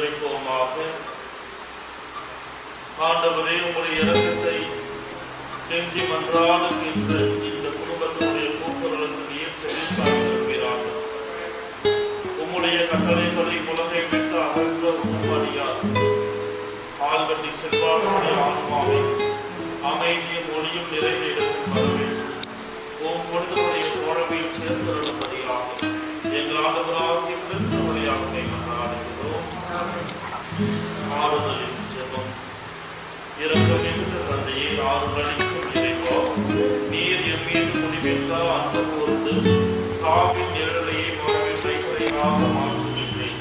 ஜெபிப்போமாக. ஆண்டவரே, உங்களுடைய இரக்கத்தை கெஞ்சி மன்றாடுகின்ற இந்த குடும்பத்தினுடைய கூட்டுறவுக்கு நீர் செழிப்பாக. உம்முடைய கட்டளைப்படி உலகை விட்டு அகன்ற உம்மடியார் ஆள்கட்டி செல்வாருடைய ஆன்மாவை அமைதியும் ஒளியும் நிறைந்த இடத்தில் வரவேற்று உம் பொழுதுடைய உறவில் சேர்ந்தருளும்படியாக எங்கள் ஆண்டவராகிய கிறிஸ்து வழியாக மன்றாடுகிறோம். ஆறுதலின் ஜெபம். இரக்கமிகுந்த தந்தையே, ஆறுதலிக்கும் இறைவா, நீர் எம் மீது முடிவில்லா அன்பு கூர்ந்து சாவின் நிழலையை வாழ்வினை குறைவாக மாற்றுகின்றேன்.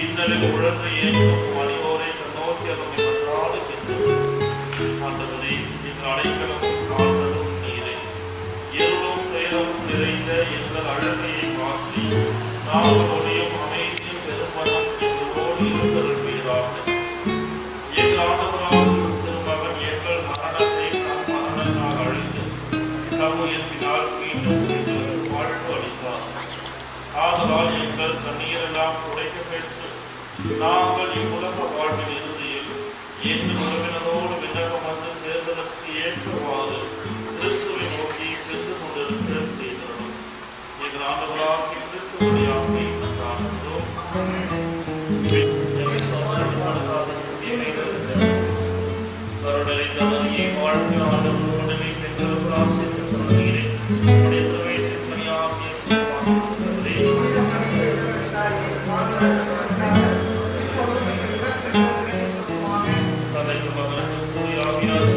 இன்னலில் உழந்து இயங்கும் மணிவோரை நோக்கி அவனை மன்றாடுகின்றோம். ஆண்டவரே, எங்கள் அடைக்கலமும் காரணமும் நீரே. இருளும் துயரமும் நிறைந்த எங்கள் அழகையை மாற்றி நாங்கள் ஒளியும் அமைதியும் பெருமனம் எங்களோடு இருந்தருள்வீராக. எங்கள் ஆண்டவராகிய திருமகன் எங்கள் மரணத்தை நம் மரணத்தால் அழித்து தம் உயிர்ப்பினால் மீண்டும் எங்களுக்கு வாழ்வு அளித்தார். ஆதலால் எங்கள் கண்ணீரெல்லாம் உடைக்க பெற்று நாங்கள் இவ்வுலக வாழ்வின் இறுதியில் எங்கள் உறவினரோடு விண்ணகம் வந்து சேர்ந்ததற்கு ஏற்றவாறு கிறிஸ்துவை நோக்கி சென்று கொண்டிருக்க செய்தோம். எங்கள் ஆண்டவராகிய கிறிஸ்து வழியாக காண்கிறோம். கருணை தவறியை வாழ்க்கை ஆண்டவரோடு எங்களுக்கு ஆசை பெற்றீரே. உடைய திருவயிற்றின் பணியாகிய தந்தைக்கு மகனுக்கு கூறியாகியார்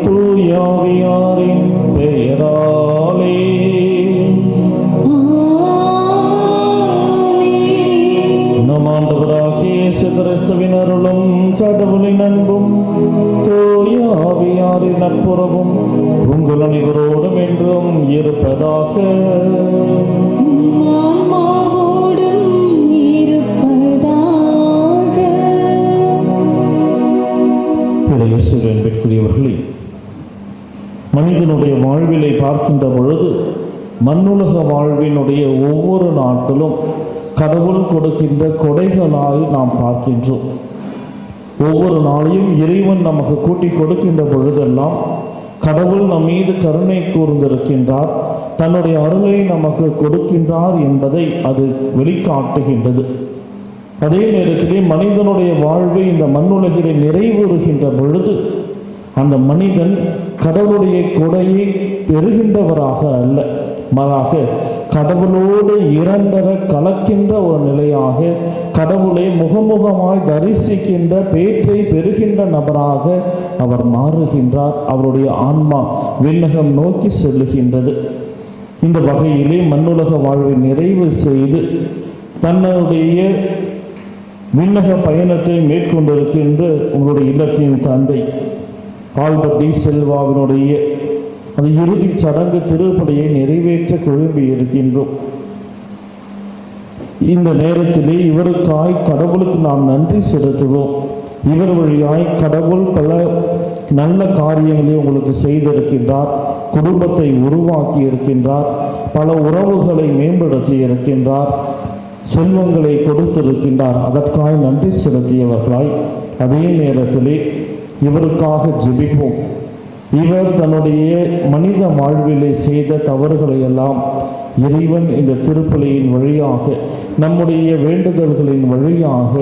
தூயாவியாரின் பெயராலே நம் ஆண்டவராகிய இயேசு கிறிஸ்துவின் அருளும் கடவுளின் அன்பும் தூயாவியாரின் நட்புறவும் உங்கள் அனைவரோடும் என்றும் இருப்பதாக. அன்புக்குரியவர்களே, மனிதனுடைய வாழ்விலை பார்க்கின்ற பொழுது மண்ணுலக வாழ்வினுடைய ஒவ்வொரு நாட்களும் கடவுள் கொடுக்கின்ற கொடைகளாய் நாம் பார்க்கின்றோம். ஒவ்வொரு நாளையும் இறைவன் நமக்கு கூட்டி கொடுக்கின்ற பொழுதெல்லாம் கடவுள் நம் மீது கருணை கூர்ந்திருக்கின்றார், தன்னுடைய அருளை நமக்கு கொடுக்கின்றார் என்பதை அது வெளிக்காட்டுகின்றது. அதே நேரத்திலே மனிதனுடைய வாழ்வை இந்த மண்ணுலகிலே நிறைவுறுகின்ற பொழுது அந்த மனிதன் கடவுளுடைய கொடையை பெறுகின்றவராக அல்ல, மாறாக கடவுளோடு இரண்டர கலக்கின்ற ஒரு நிலையாக, கடவுளை முகமுகமாய் தரிசிக்கின்ற பேற்றை பெறுகின்ற நபராக அவர் மாறுகின்றார். அவருடைய ஆன்மா விண்ணகம் நோக்கி செல்லுகின்றது. இந்த வகையிலே மண்ணுலக வாழ்வை நிறைவு செய்து தன்னுடைய விண்ணக பயணத்தை மேற்கொண்டிருக்கின்ற உங்களுடைய இல்லத்தின் தந்தை ஆல்பர்ட் டி செல்வாவினுடைய அந்த இறுதி சடங்கு திருப்பலியை நிறைவேற்ற குழும்பி இருக்கின்றோம். இந்த நேரத்திலே இவருக்காய் கடவுளுக்கு நாம் நன்றி செலுத்துவோம். இவர் வழியாய் கடவுள் பல நல்ல காரியங்களை உங்களுக்கு செய்திருக்கின்றார், குடும்பத்தை உருவாக்கி இருக்கின்றார், பல உறவுகளை மேம்படுத்தி இருக்கின்றார், செல்வங்களை கொடுத்திருக்கின்றார். அதற்காக நன்றி செலுத்தியவர்களாய் அதே நேரத்திலே இவருக்காக ஜெபிப்போம். இவர் தன்னுடைய மனித வாழ்விலே செய்த தவறுகளை எல்லாம் இறைவன் இந்த திருப்பலியின் வழியாக, நம்முடைய வேண்டுதல்களின் வழியாக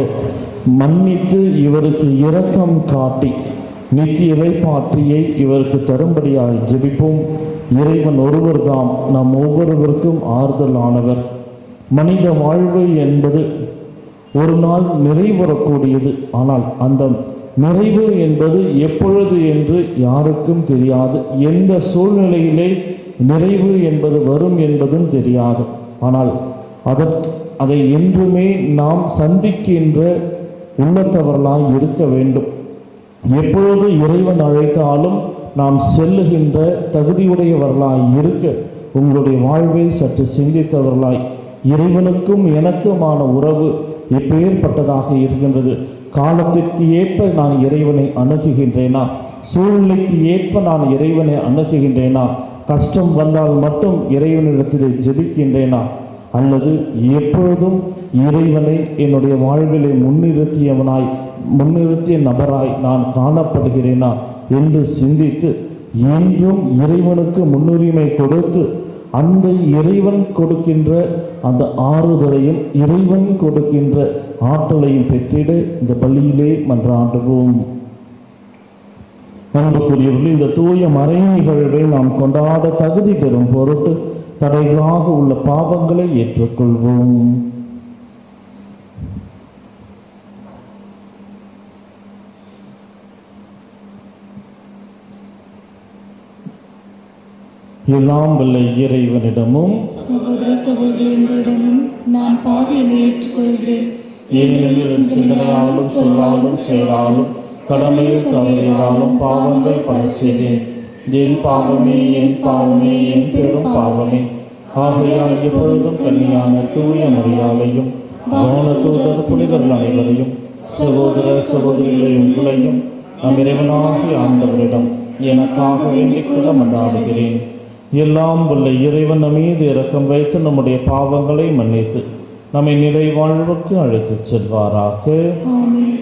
மன்னித்து இவருக்கு இரக்கம் காட்டி நித்திய இளைப்பாற்றியை இவருக்கு தரும்படியாய் ஜெபிப்போம். இறைவன் ஒருவர்தாம் நம் ஒவ்வொருவருக்கும் ஆறுதல் ஆனவர். மனித வாழ்வு என்பது ஒரு நாள் நிறைவேறக்கூடியது. ஆனால் அந்த நிறைவு என்பது எப்பொழுது என்று யாருக்கும் தெரியாது. எந்த சூழ்நிலையிலே நிறைவு என்பது வரும் என்பதும் தெரியாது. ஆனால் அதை என்றுமே நாம் சந்திக்கின்ற உள்ளத்தவர்களாய் இருக்க வேண்டும். எப்பொழுது இறைவன் அழைத்தாலும் நாம் செல்லுகின்ற தகுதியுடையவர்களாய் இருக்க உங்களுடைய வாழ்வை சற்று சிந்தித்தவர்களாய், இறைவனுக்கும் எனக்குமான உறவு எப்பேற்பட்டதாக இருக்கின்றது, காலத்திற்கு ஏற்ப நான் இறைவனை அணுகுகின்றேனா, சூழ்நிலைக்கு ஏற்ப நான் இறைவனை அணுகுகின்றேனா, கஷ்டம் வந்தால் மட்டும் இறைவனிடத்தில் ஜெபிக்கின்றேனா, அல்லது எப்பொழுதும் இறைவனை என்னுடைய வாழ்விலை முன்னிறுத்திய நபராய் நான் காணப்படுகிறேனா என்று சிந்தித்து என்றும் இறைவனுக்கு முன்னுரிமை கொடுத்து அந்த இறைவன் கொடுக்கின்ற அந்த ஆறுதலையும் இறைவன் கொடுக்கின்ற ஆற்றலையும் பெற்றிட இந்த பலியிலே மன்றாடுவோம். அன்புக்குரியவர்கள், இந்த தூய மறை நிகழ்வை நாம் கொண்டாட தகுதி பெறும் பொருட்டு தடைகளாக உள்ள பாவங்களை ஏற்றுக்கொள்வோம். எல்லாம் வல்ல இறைவனிடமும் சகோதர சகோதரிகளிடமும் நான் பாவியை ஏற்றுக்கொள்கிறேன். ஏனெனில் சிந்தனையாலும் சொல்லாலும் செயலாலும் கடமையில் தவறினாலும் பாவங்கள் பல செய்தேன். என் பாவமே என் பாவமே என் பெரும் பாவமே. ஆகையால் எப்பொழுதும் கன்னியான தூய மரியாதையும் வானதூதர் புனிதர்கள் அனைவரையும் சகோதர சகோதரிகளை உங்களையும் நம் இறைவனாகிய ஆண்டவரிடம் எனக்காக வேண்டிக் கொள்ள மன்றாடுகிறேன். எல்லாம் வல்ல இறைவன் நம் மீது இரக்கம் வைத்து நம்முடைய பாவங்களை மன்னித்து நம்மை நிலை வாழ்வுக்கு அழைத்துச் செல்வாராக. ஆமென்.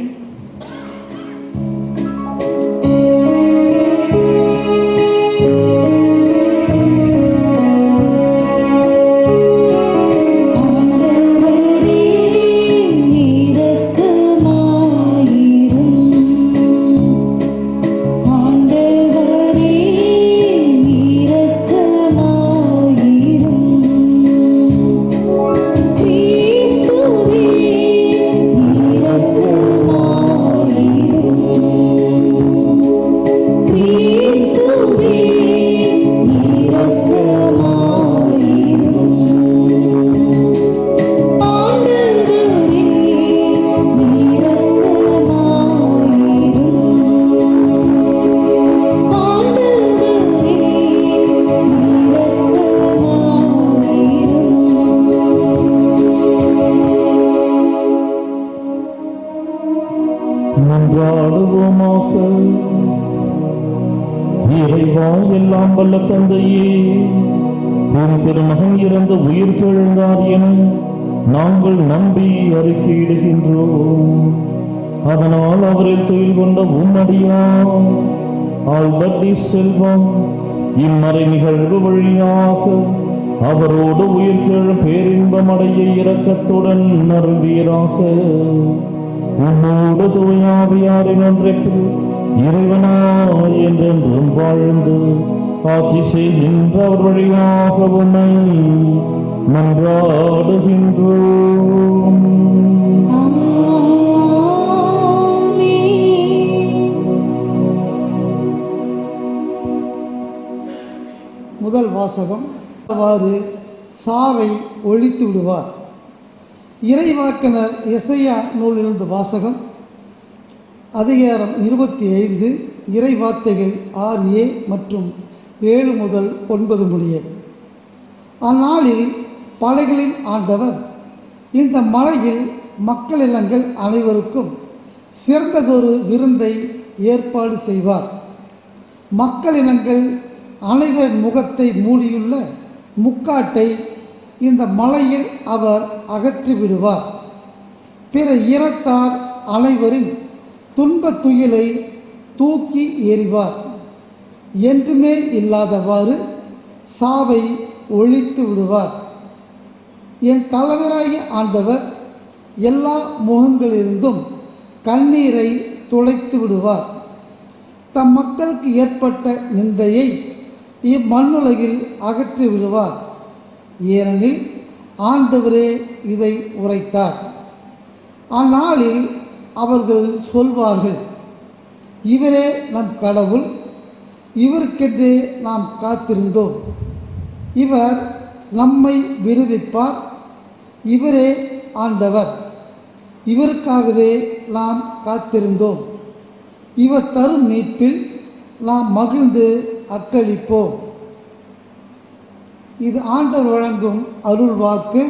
மன்றாடுவோமாக. இறைவா, எல்லாம் வல்ல தந்தையே, உன் திருமகன் இறந்து உயிர் தெழுந்தார் என நாங்கள் நம்பி அறிக்கையிடுகின்றோம். அதனால் அவரில் தொழில் கொண்ட உம்மடியார் ஆல்பர்ட் செல்வம் இம்மறை நிகழ்வு வழியாக அவரோடு உயிர் தெழும் பேரின்பம் அடைய இரக்கத்துடன் அருள்வீராக. உன்னோடு தூயாவியாரின் ஒன்றைப்பில் இறைவனாய் என்றென்றும் வாழ்ந்து ஆட்சி செய்கின்ற அவர் வழியாக உன்னை மன்றாடுகின்றோம். முதல் வாசகம், அவ்வாறு சாவை ஒழித்து விடுவார். இறைவாக்கினர் எசையா நூலிலிருந்து வாசகம், அதிகாரம் 25, இறைவார்த்தைகள் 6a மற்றும் 7 முதல் 9 முடிய. அந்நாளில் படைகளின் ஆண்டவர் இந்த மலையில் மக்களினங்கள் அனைவருக்கும் சிறந்ததொரு விருந்தை ஏற்பாடு செய்வார். மக்களினங்கள் அனைவர் முகத்தை மூடியுள்ள முக்காட்டை இந்த மலையில் அவர் அகற்றி விடுவார். பிற இனத்தார் அனைவரின் துன்பத் துயிலை தூக்கி எறிவார். என்றுமே இல்லாதவாறு சாவை ஒழித்து விடுவார். என் தலைவராகிய ஆண்டவர் எல்லா முகங்களிலிருந்தும் கண்ணீரை துடைத்து விடுவார். தம் மக்களுக்கு ஏற்பட்ட நிந்தையை இம்மண்ணுலகில் அகற்றி விடுவார். ஏனெனில் ஆண்டவரே இதை உரைத்தார். அந்நாளில் அவர்கள் சொல்வார்கள், இவரே நம் கடவுள், இவருக்கென்றே நாம் காத்திருந்தோம். இவர் நம்மை விடுவிப்பார். இவரே ஆண்டவர், இவருக்காகவே நாம் காத்திருந்தோம். இவர் தரும் மீட்பில் நாம் மகிழ்ந்து அக்களிப்போம். இது ஆண்டவர் வழங்கும் அருள் வாக்கு.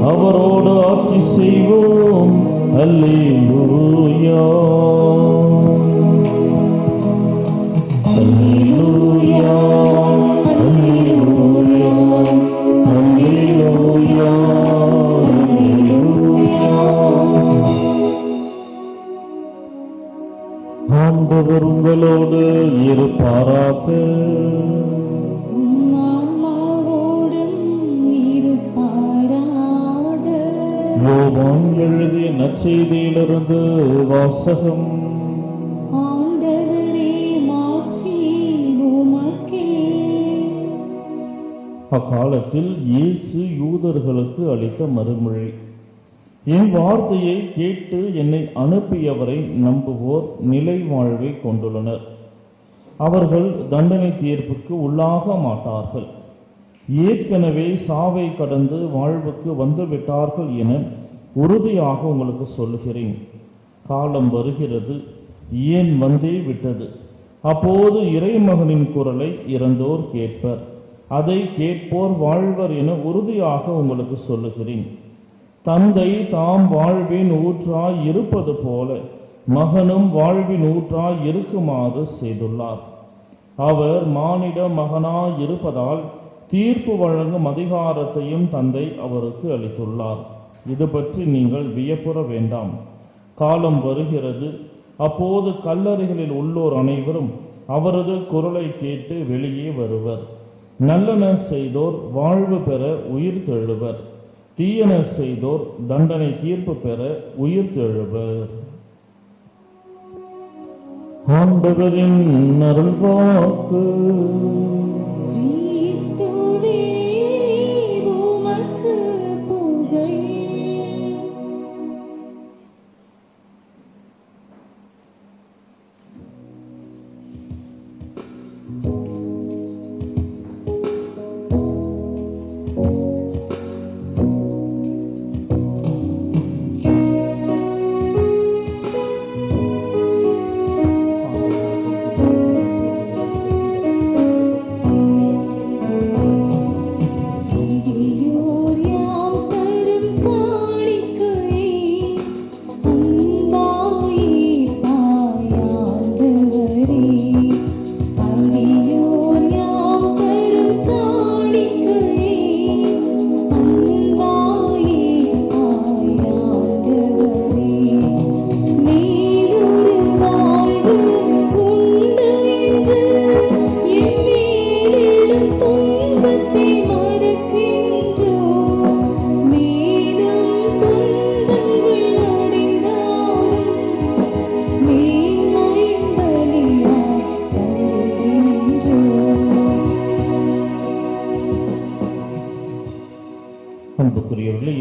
அவரோடு ஆட்சி செய்வோம். அல்லேலூயா. அல்லேலூயா. அல்லேலூயா. அல்லேலூயா. ஆண்டவர் உங்களோடு இருப்பாராக. யோவான் எழுதிய நற்செய்தியிலிருந்து வாசகம். அக்காலத்தில் இயேசு யூதர்களுக்கு அளித்த மறுமொழி: என் வார்த்தையை கேட்டு என்னை அனுப்பியவரை நம்புவோர் நிலை வாழ்வை கொண்டுள்ளனர். அவர்கள் தண்டனை தீர்ப்புக்கு உள்ளாக மாட்டார்கள். ஏற்கனவே சாவை கடந்து வாழ்வுக்கு வந்துவிட்டார்கள் என உறுதியாக உங்களுக்கு சொல்லுகிறேன். காலம் வருகிறது, ஏன் வந்தே விட்டது. அப்போது இறைமகனின் குரலை இறந்தோர் கேட்பர். அதை கேட்போர் வாழ்வர் என உறுதியாக உங்களுக்கு சொல்லுகிறேன். தந்தை தாம் வாழ்வின் ஊற்றாய் இருப்பது போல மகனும் வாழ்வின் ஊற்றாய் இருக்குமாறு செய்துள்ளார். அவர் மானிட மகனாய் இருப்பதால் தீர்ப்பு வழங்கும் அதிகாரத்தையும் தந்தை அவருக்கு அளித்துள்ளார். இது பற்றி நீங்கள் வியப்புற வேண்டாம். காலம் வருகிறது, அப்போது கல்லறைகளில் உள்ளோர் அனைவரும் அவரது குரலை கேட்டு வெளியே வருவர். நல்லன செய்தோர் வாழ்வு பெற உயிர் தெழுவர். தீயன செய்தோர் தண்டனை தீர்ப்பு பெற உயிர் தெழுவர். ஆண்டவரின் அருள்வாக்கு.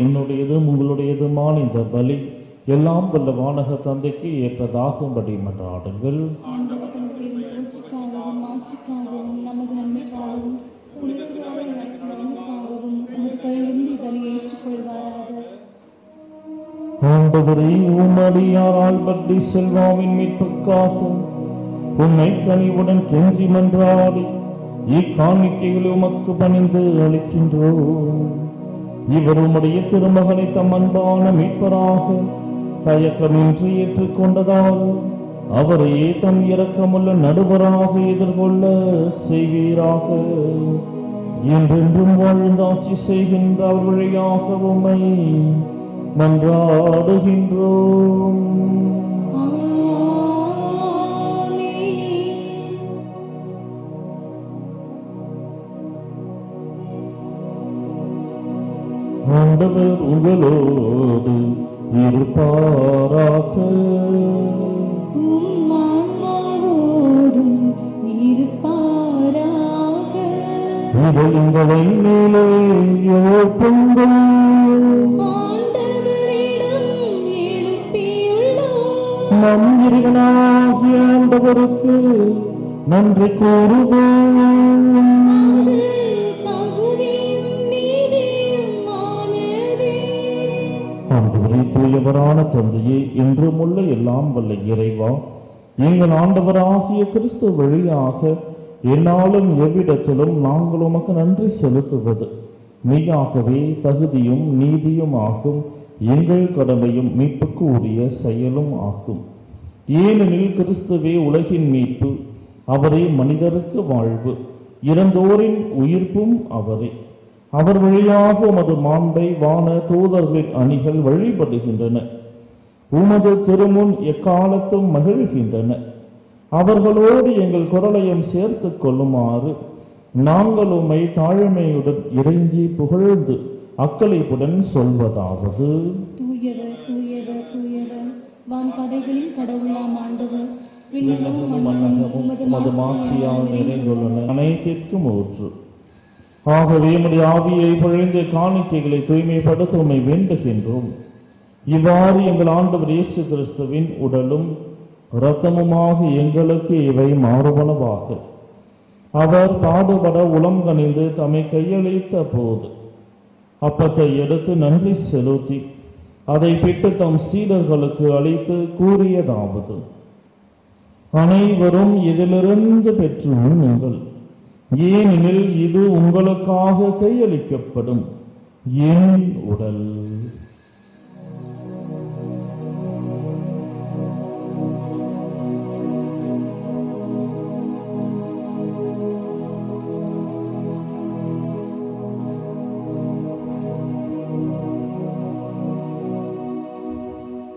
என்னுடையதும் உங்களுடையதுமான இந்த பலி எல்லாம் வல்ல வானக தந்தைக்கு ஏற்றதாகும்படி மன்றாடுங்கள். ஆண்டவரே, உம்மடியாரால் பற்றி செல்வாவின் மீட்புக்காக உன்னை கனிவுடன் கெஞ்சி மன்றாடி இக்காணிக்கைகளை உமக்கு பணிந்து அளிக்கின்றோம். இவர் உம்முடைய திருமகனை தம் அன்பான மீட்பராக தயக்கமின்றி ஏற்றுக்கொண்டதால் அவரையே தம் இரக்கமுள்ள நடுவராக எதிர்கொள்ள செய்வீராக. என்றென்றும் வாழ்ந்தாட்சி செய்கின்ற அவர் வழியாக உம்மை மன்றாடுகின்றோம். ஆண்டவர் உங்களோடு இருப்பாராக. இதயங்களை மேலே எழுப்புங்கள். நம் இறைவனாகிய ஆண்டவருக்கு நன்றி கூறுவோம். தூயவரான தந்தையே, என்றும் உள்ள எல்லாம் வல்ல இறைவா, எங்கள் ஆண்டவராகிய கிறிஸ்து வழியாக என்னாலும் எவ்விடத்திலும் நாங்கள் உமக்கு நன்றி செலுத்துவது மெய்யாகவே தகுதியும் நீதியும் ஆகும் எங்கள் கடமையும் மீட்புக்கு உரிய செயலும் ஆகும். ஏனெனில் கிறிஸ்துவே உலகின் மீட்பு, அவரே மனிதருக்கு வாழ்வு, இறந்தோரின் உயிர்ப்பும் அவரே. அவர் வழியாக உமது மாண்பை வான தூதர்களின் அணிகள் வழிபடுகின்றன, உமது திருமுன் எக்காலத்தும் மகிழ்கின்றன. அவர்களோடு எங்கள் குரலையும் சேர்த்து கொள்ளுமாறு நாங்கள் உம்மை தாழ்மையுடன் இறைஞ்சி புகழ்ந்து அக்களிப்புடன் சொல்வதாவது: தூயவர் தூயவர் தூயவர், வான்படைகளின் கடவுளாம் ஆண்டவர், விண்ணகமும் மண்ணகமும் உமது மாட்சியால் நிறைந்துள்ளன. அனைத்திற்கும் ஊற்று. ஆகவே உம்முடைய ஆவியை பொழிந்து காணிக்கைகளை தூய்மைப்படுத்த உம்மை வேண்டுகின்றோம். இவ்வாறு எங்கள் ஆண்டவர் இயேசு கிறிஸ்துவின் உடலும் இரத்தமுமாக எங்களுக்கு இவை மாறுபனவாக. அவர் பாடுபட உளம் கனிந்து தம்மை கையளித்த போது அப்பத்தை எடுத்து நன்றி செலுத்தி அதை பிட்டு தம் சீடர்களுக்கு அளித்து கூறியதாவது: அனைவரும் இதிலிருந்து பெற்று உண்ணுங்கள், ஏனெனில் இது உங்களுக்காக கையளிக்கப்படும் என் உடல்.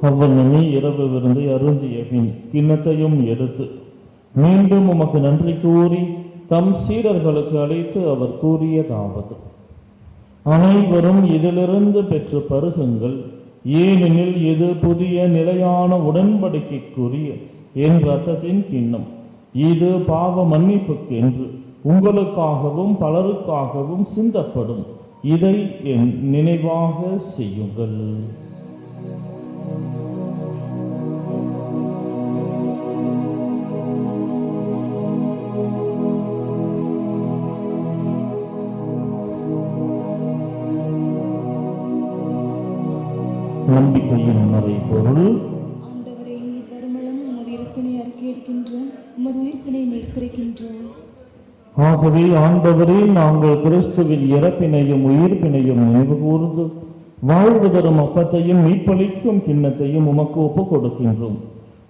அவ்வண்ணமே இரவு விருந்தை அருந்திய பின் கிண்ணத்தையும் எடுத்து மீண்டும் உமக்கு நன்றி கூறி தம் சீடர்களுக்கு அழைத்து அவர் கூறியதாவது: அனைவரும் இதிலிருந்து பெற்று பருகுங்கள், ஏனெனில் இது புதிய நிலையான உடன்படிக்கைக்குரிய என் இரத்தத்தின் கிண்ணம். இது பாவ மன்னிப்புக்கென்று உங்களுக்காகவும் பலருக்காகவும் சிந்தப்படும். இதை என் நினைவாக செய்யுங்கள். நம்பிக்கையின் மறைபொருள்: ஆண்டவரே, நீர் வருமளவும் உமது இறப்பினை அறிக்கையிடுகின்றோம், உமது உயிர்ப்பினை எடுத்துரைக்கின்றோம். ஆகவே ஆண்டவரே, நாங்கள் கிறிஸ்துவின் இறப்பினையும் உயிர்ப்பினையும் நினைவு கூர்ந்து வாழ்வு தரும் அப்பத்தையும் மீட்பளிக்கும் கிண்ணத்தையும் உமக்கு ஒப்புக் கொடுக்கின்றோம்.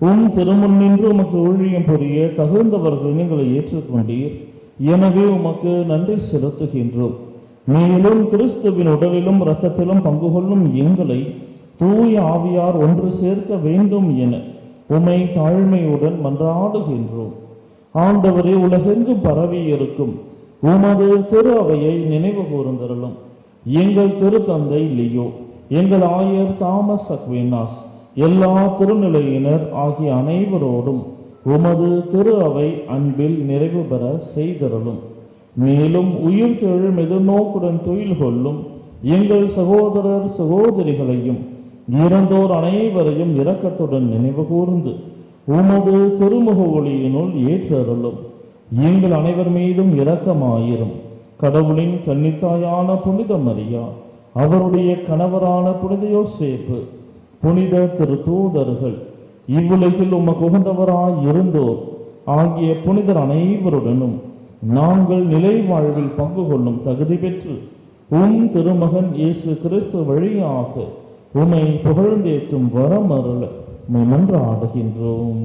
உம் திருமுன் நின்று உமக்கு ஊழியம் புரிய தகுந்தவர்கள் நீங்களை ஏற்றுக்கொண்டீர். எனவே உமக்கு நன்றி செலுத்துகின்றோம். மேலும் கிறிஸ்துவின் உடலிலும் இரத்தத்திலும் பங்கு கொள்ளும் எங்களை தூய ஆவியார் ஒன்று சேர்க்க வேண்டும் என உம்மை தாழ்மையுடன் மன்றாடுகின்றோம். ஆண்டவரே, உலகெங்கும் பரவி இருக்கும் உமது திரு அவையை நினைவு கூர்ந்தருளும். எங்கள் திருத்தந்தை லியோ, எங்கள் ஆயர் தாமஸ் அக்வினாஸ், எல்லா திருநிலையினர் ஆகிய அனைவரோடும் உமது திரு அவை அன்பில் நிறைவு பெற செய்தருளும். மேலும் உயிர் தெழும் எதிர்நோக்குடன் துயில் கொள்ளும் எங்கள் சகோதரர் சகோதரிகளையும் இறந்தோர் அனைவரையும் இரக்கத்துடன் நினைவு கூர்ந்து உமது திருமுக ஒளியினுள் ஏற்றருளும். எங்கள் அனைவர் மீதும் இரக்கமாயிரும். கடவுளின் கன்னித்தாயான புனித மரியா, அவருடைய கணவரான புனித யோசேப்பு, புனித திருத்தூதர்கள், இவ்வுலகில் உமக்கு உகந்தவராய் இருந்தோர் ஆகிய புனிதர் அனைவருடனும் நாங்கள் நிலை வாழ்வில் பங்கு கொள்ளும் தகுதி பெற்று உம் திருமகன் இயேசு கிறிஸ்து வழியாக உம்மை புகழ்ந்தேத்தும் வரம் அருள உம்மை மன்றாடுகின்றோம்.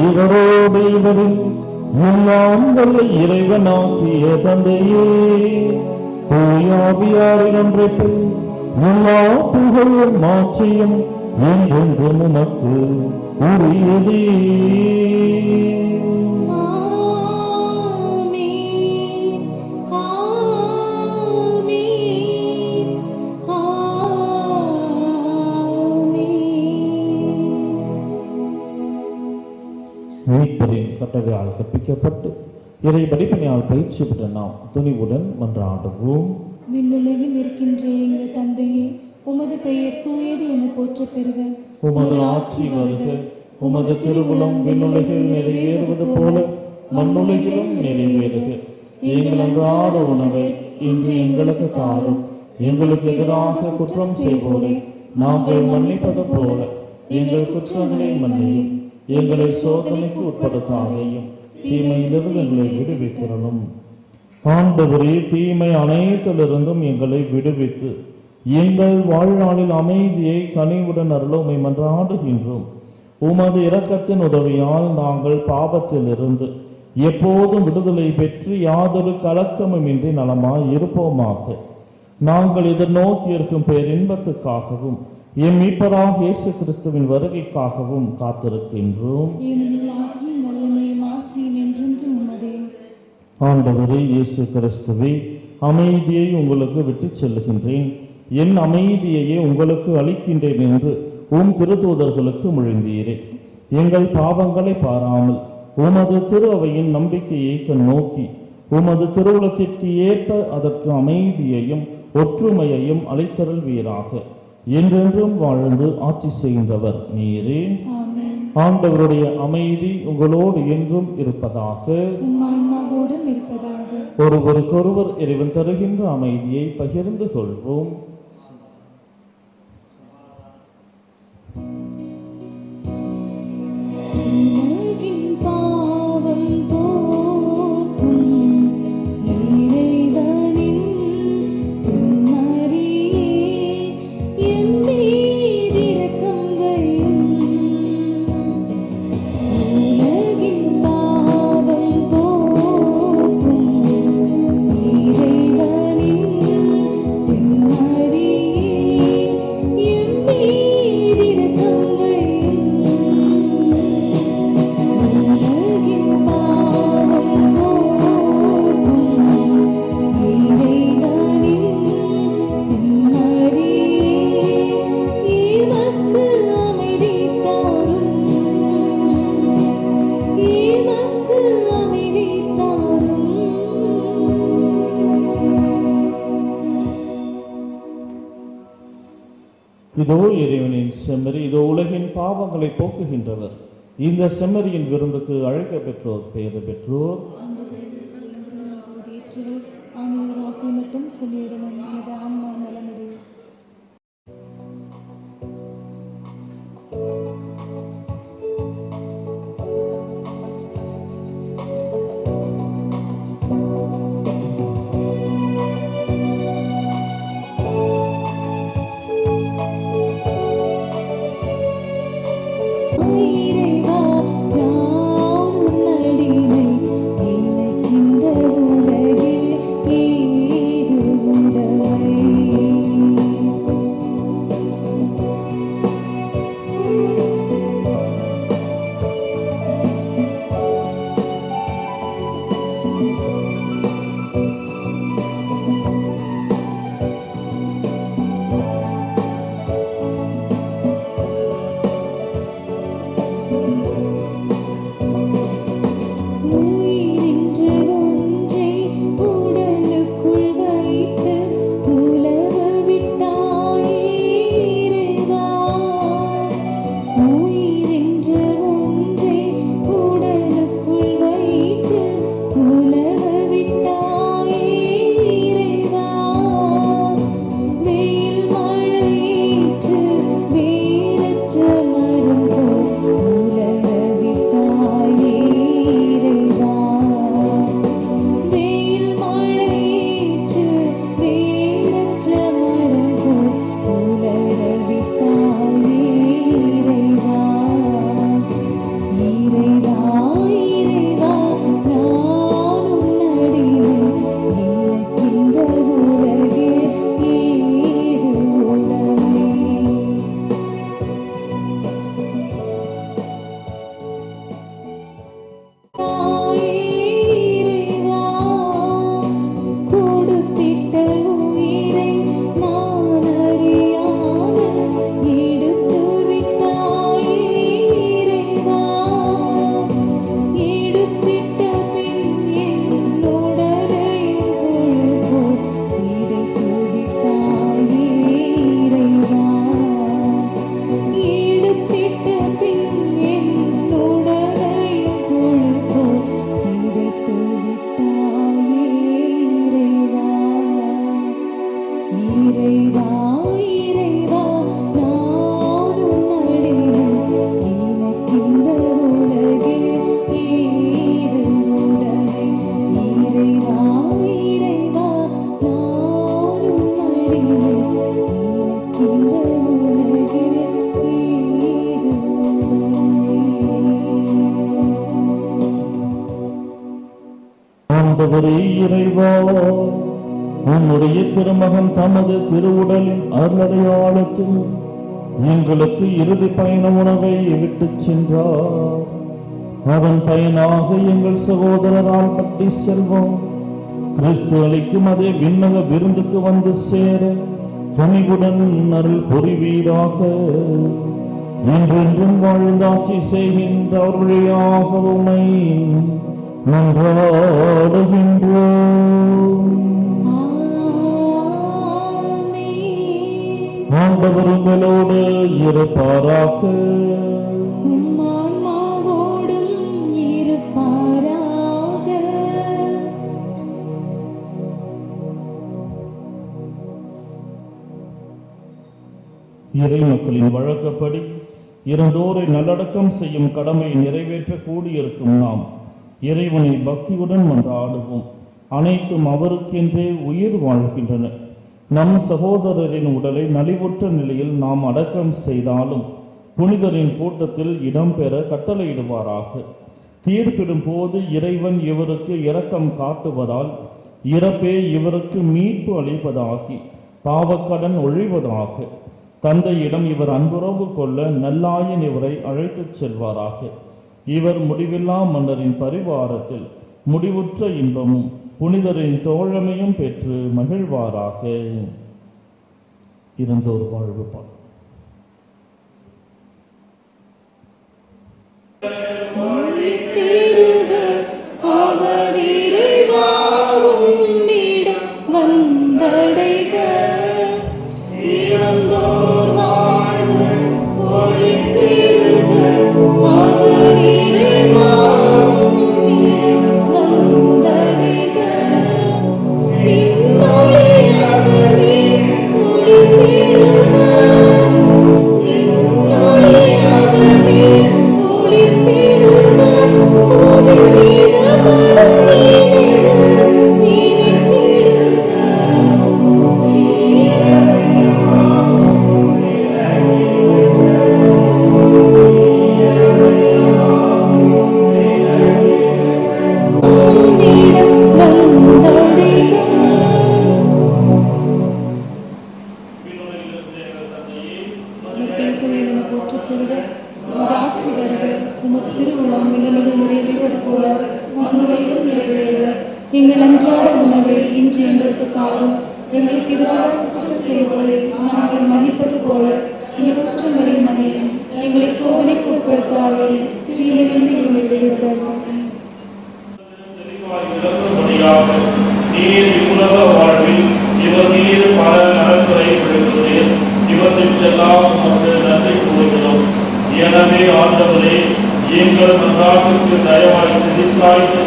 இவரோடு இவரில் எல்லாம் வல்ல இறைவனாகிய தந்தையே, தூயாவியாரின் ஒன்றைப்பு எல்லா புகழும் மாட்சியும் என்றென்றும் உமக்கு உரியதே. மீட்பரின் கட்டளையால் கற்பிக்கப்பட்டு இறை படிப்பினையால் பயிற்சி பெற்ற நாம் துணிவுடன் மன்றாடுவோம். விண்ணுலகில் இருக்கின்ற எங்கள் தந்தையே, உமது பெயர் தூயது என போற்ற பெறுக. உமது ஆட்சி வருக. உமது திருவுளம் விண்ணுலகில் நிறைவேறுவது போல மண்ணுலகிலும் நிறைவேறுக. எங்கள் அன்றாட உணவை இன்று எங்களுக்கு தாரும். எங்களுக்கு எதிராக குற்றம் செய்வோரை நாங்கள் மன்னிப்பது போல எங்கள் குற்றங்களை மன்னியும். எங்களை சோதனைக்கு உட்படுத்தாதையும் தீமையிலிருந்து எங்களை விடுவிக்கிறனும். ஆண்டவரே, தீமை அனைத்திலிருந்தும் எங்களை விடுவித்து எங்கள் வாழ்நாளில் அமைதியை கனிவுடன் அருள உம்மை மன்றாடுகின்றோம். உமது இரக்கத்தின் உதவியால் நாங்கள் பாவத்திலிருந்து எப்போதும் விடுதலை பெற்று யாதொரு கலக்கமுமின்றி நலமாய் இருப்போமாக. நாங்கள் எதிர்நோக்கி இருக்கும் பேரின்பத்துக்காகவும் எம் மீட்பராகிய இயேசு கிறிஸ்துவின் வருகைக்காகவும் காத்திருக்கின்றோம். ஏனெனில் ஆட்சியும் வல்லமையும் மாட்சியும் என்றென்றும் உமதே. ஆண்டவரே இயேசு கிறிஸ்துவே, அமைதியை உங்களுக்கு விட்டுச் செல்லுகின்றேன், என் அமைதியையே உங்களுக்கு அளிக்கின்றேன் என்று உம் திருத்தூதர்களுக்கு மொழிந்தீரே. எங்கள் பாவங்களை பாராமல் உமது திரு அவையின் நம்பிக்கையை நோக்கி உமது திருவுளத்திற்கு ஏற்ப அதற்கு அமைதியையும் ஒற்றுமையையும் அளித்தருள்வீராக. என்றென்றும் வாழ்ந்து ஆட்சி செய்கின்றவர் நீரே. ஆமென். ஆண்டவருடைய அமைதி உங்களோடு என்றும் இருப்பதாக. உம் ஆன்மாவோடும் இருப்பதாக. ஒருவருக்கொருவர் இறைவன் தருகின்ற அமைதியை பகிர்ந்து கொள்வோம். உலகின் பாவம் போக்கும் இறைவனின் செம்மறியே, எம் மீது இரக்கம் வையும். உலகின் பாவம் போக்கும் இறைவனின் செம்மறியே, எம் மீது இரக்கம் வையும். உலகின் பாவம் போக்கும் இறைவனின் செம்மறியே, எமக்கு அமைதி தாரும், எமக்கு அமைதி தாரும். இதோ இறைவனின் செம்மறி, இதோ உலகின் பாவங்களை போக்குகின்றவர். இந்த செம்மறியின் விருந்துக்கு அழைக்க பெற்றோர் பேறு பெற்றோர். ஏற்றல் ஆணைய வார்த்தை மட்டும் சொல்லிடணும், எனது ஆன்மா நலமடையும். இறைவா, யாம் உன்னடிமை, எனக்கிந்த உலகில் ஏது உண்டவை. ஆண்டவரே இறைவா, உம்முடைய திருமகன் தமது திருவுடலின் அருளடையாளத்தில் எங்களுக்கு இறுதி பயண உணவை விட்டுச் சென்றார். அதன் பயனாக எங்கள் சகோதரரால் பற்றி செல்வோம் கிறிஸ்து அளிக்கும் அதே விண்ணக விருந்துக்கு வந்து சேர கனிவுடன் அருள் புரிவீராக. என்றென்றும் வாழ்ந்தாட்சி செய்கின்ற வழியாக உம்மை மன்றாடுகின்றோம். ஆண்டவர் உங்களோடு இருப்பாராக. உம் ஆன்மாவோடும் இருப்பாராக. இறை மக்களின் வழக்கப்படி இறந்தோரை நல்லடக்கம் செய்யும் கடமையை நிறைவேற்ற கூடியிருக்கும் நாம் இறைவனை பக்தியுடன் மன்றாடுவோம். அனைத்தும் அவருக்கென்றே உயிர் வாழ்கின்றன. நம் சகோதரரின் உடலை நலிவுற்ற நிலையில் நாம் அடக்கம் செய்தாலும் புனிதரின் கூட்டத்தில் இடம்பெற கட்டளையிடுவாராக. தீர்ப்பிடும் போது இறைவன் இவருக்கு இரக்கம் காட்டுவதால் இறப்பே இவருக்கு மீட்பு அளிப்பதாகி பாவக்கடன் ஒழிவதாக. தந்தையிடம் இவர் அன்புறவு கொள்ள நல்லாயின் இவரை அழைத்துச் செல்வாராக. இவர் முடிவில்லா மன்னரின் பரிவாரத்தில் முடிவுற்ற இன்பமும் புனிதரின் தோழமையும் பெற்று மகிழ்வாராக. இருந்தோர் வாழ்வு பால். அவர் இறைவாவும் இடம் வந்தடைக. இறந்தோர் வாழ்வு ஒளி பெருக. அவர் இறைவாவும் இடம் வந்தடைக. இன்னொளி அவரே ஒளி பெருக. இன்னொளி அவரே ஒளி பெருக. ஒளிமிக மனதினிட இனித்திடுக. உம்மிடம் வந்தடைக. போற்றப்படுக. ஆட்சி வருக. உமது திருவுளம் விண்ணுலகில் நிறைவேறுவது போல மண்ணுலகிலும் நிறைவேறுக. எங்கள் அன்றாட உணவை இன்று எங்களுக்கு தாரும். எங்களுக்கு எதிராக குற்றம் செய்வோரை நாங்கள் மன்னிப்பது போல எங்கள் குற்றங்களை மன்னியும். எங்களை சோதனைக்கு உட்படுத்தாதே, தீமையிலிருந்து எங்களை விடுவிக்க. இழக்கும்படியாக நீர் இவ்வுலக வாழ்வில் இவர் மீது பல நலன்களை விடுகிறேன். இவற்றிற்கெல்லாம் உமக்கு நன்றி கூறுகிறோம். எனவே ஆண்டவரே, எங்கள் மன்றாட்டுக்கு தயவாய் செவிசாய்த்து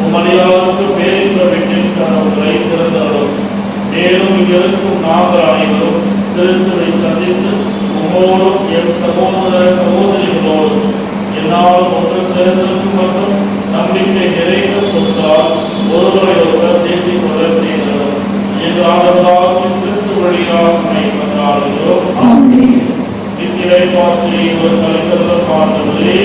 உமடியாருக்கு பேரின்ப வீட்டின் கனவுகளை திறந்தாலும் மேலும் இருக்கும் நாங்கள் அனைவரும் கிறிஸ்துவை சந்தித்து உமோடும் என் சகோதர சகோதரிகளோடும் என்னால் ஒன்று சேர்ந்திருக்கும் மற்றும் நம்பிக்கை நிறைந்த சொத்தால் ஒருவரை ஒருவர் தேற்றிக் கொள்ள செய்கிறோம். எங்கள் ஆண்டவராகிய கிறிஸ்து வழியாக உம்மை மன்றாடுகிறோம். நித்திரை பாற்றி ஒரு தலைவர்கள் ஆண்டவரே,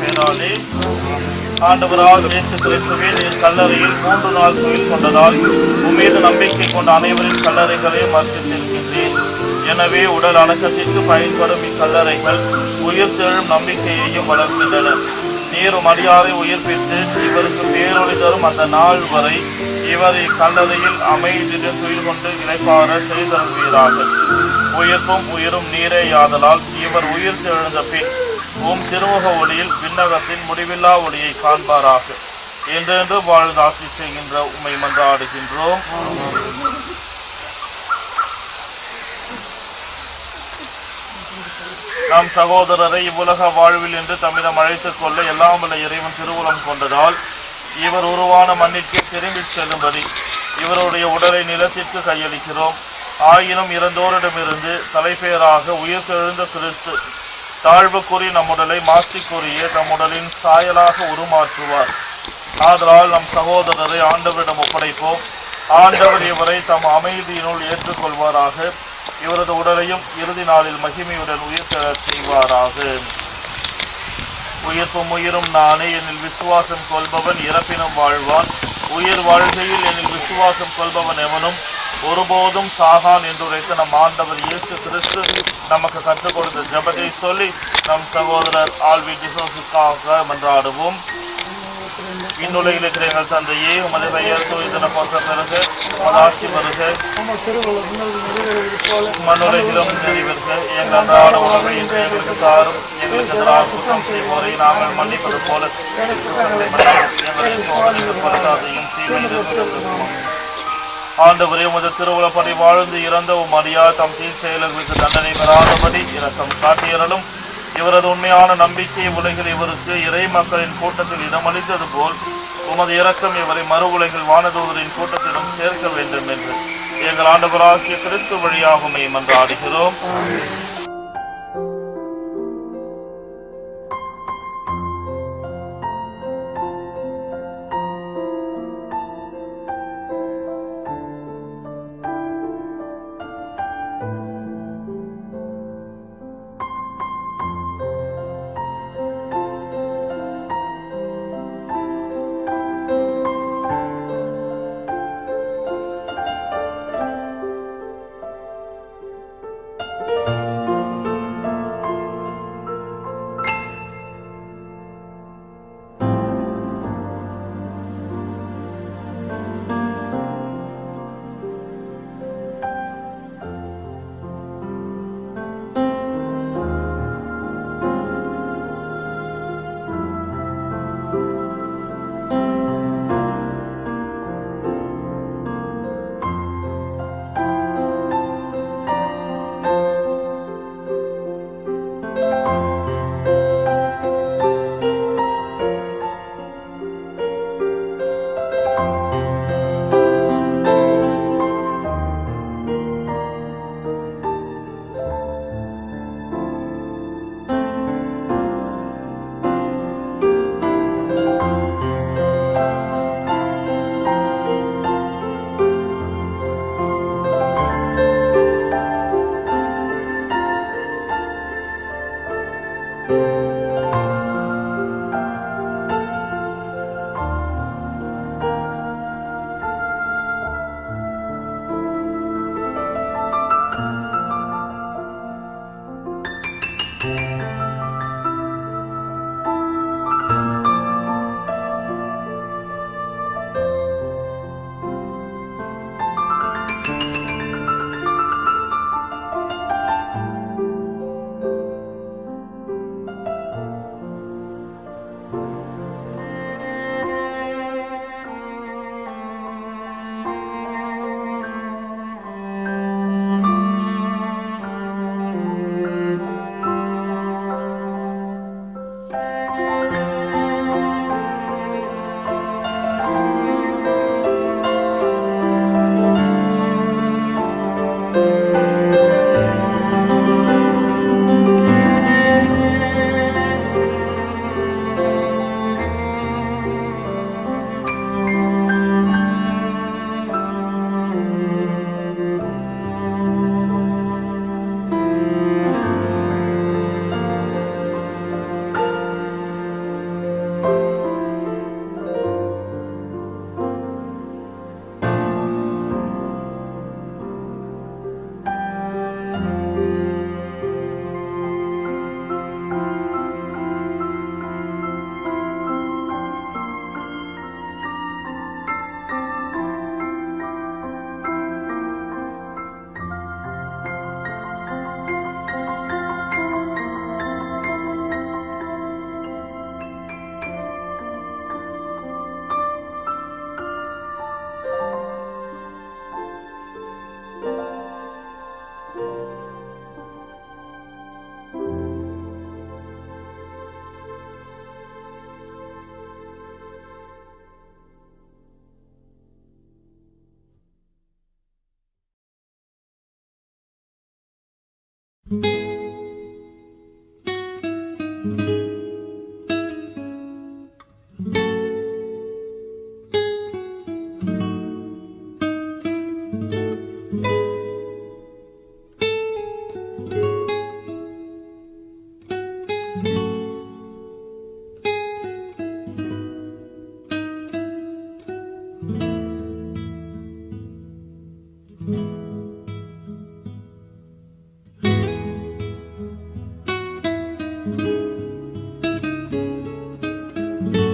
பேராலே ஆண்டவராக இயேசு கிறிஸ்துவே நீர் கல்லறையில் 3 நாள் துயில் கொண்டதால் உம்மீது நம்பிக்கை கொண்ட அனைவரின் கல்லறைகளையும் மறுத்திருக்கின்றேன். எனவே உடல் அடக்கத்திற்கு பயன்படும் இக்கல்லறைகள் உயிர் தெழும் நம்பிக்கையையும் வளர்க்கின்றன. நீரும் அடியாரை உயிர்ப்பித்து இவருக்கு பேரொளி தரும் அந்த நாள் வரை இவர் இக்கல்லறையில் அமைதியுடன் துயில் கொண்டு இளைப்பாற செய்தருள்வீராக. உயிர்ப்பும் உயிரும் நீரே யாதலால் இவர் உயிர் தெழுந்த பின் திருமுக ஒளியில் விண்ணகத்தின் முடிவில்லா ஒளியை காண்பாராக. என்றென்று வாழ்ந்தாட்சி செய்கின்ற உம்மை மன்றாடுகின்றோம். நம் சகோதரரை இவ்வுலக வாழ்வில் என்று தம்மிடம் அழைத்துக் கொள்ள எல்லாம் வல்ல இறைவன் திருவுளம் கொண்டதால் இவர் உருவான மண்ணிற்கு திரும்பிச் செல்லும்படி இவருடைய உடலை நிலத்திற்கு கையளிக்கிறோம். ஆயினும் இறந்தோரிடமிருந்து தலைப்பேராக உயிர் தெழுந்த கிறிஸ்து தாழ்வுக்குறி நம்முடலை மாற்றிக்குரிய நம்முடலின் சாயலாக உருமாற்றுவார். ஆதலால் நம் சகோதரரை ஆண்டவரிடம் ஒப்படைப்போம். ஆண்டவர் இவரை தம் அமைதியினுள் ஏற்றுக்கொள்வாராக. இவரது உடலையும் இறுதி நாளில் மகிமையுடன் உயிர் தெழச் செய்வாராக. உயிர்ப்பும் உயிரும் நானே, என்னில் விசுவாசம் கொள்பவன் இறப்பினும் வாழ்வான். உயிர் வாழ்கையில் என்னில் விசுவாசம் கொள்பவன் எவனும் ஒருபோதும் சாகான் என்று உரைத்த நம் ஆண்டவர் இயேசு கிறிஸ்து நமக்கு கற்றுக் கொடுத்த ஜெபத்தை சொல்லி நம் சகோதரர் ஆல்வி ஜோசுக்காக மன்றாடுவோம். இந்நுலையில் இருக்கிற எங்கள் தந்தையே, உமது பெயர் தூய்தன போற்ற பெறுக, உமது ஆட்சி வருக, மண்ணுலகிலும் நிறைவேறுக. எங்கள் அன்றாட உணவை இன்று எங்களுக்கு தாரும். எங்களுக்கு எதிராக குற்றம் செய்வோரை நாங்கள் மன்னிப்பது போல எங்களை சோதனைக்கு படுத்தாதையும் தீமையிலிருந்து. ஆண்டவரே, உமது திருவுளப்படி வாழ்ந்து இறந்த உம் அடியார் தம் தீ செயல்களுக்கு தண்டனை பெறாதபடி இரக்கம் காட்டியறலும். இவரது உண்மையான நம்பிக்கை உலகில் இவருக்கு இறை மக்களின் கூட்டத்தில் இடமளித்தது போல் உமது இரக்கம் இவரை மறு உலகில் வானதூதரின் கூட்டத்திலும் சேர்க்க வேண்டும் என்று எங்கள் ஆண்டவராகிய கிறிஸ்து வழியாக உம்மை மன்றாடுகிறோம். ஆமென்.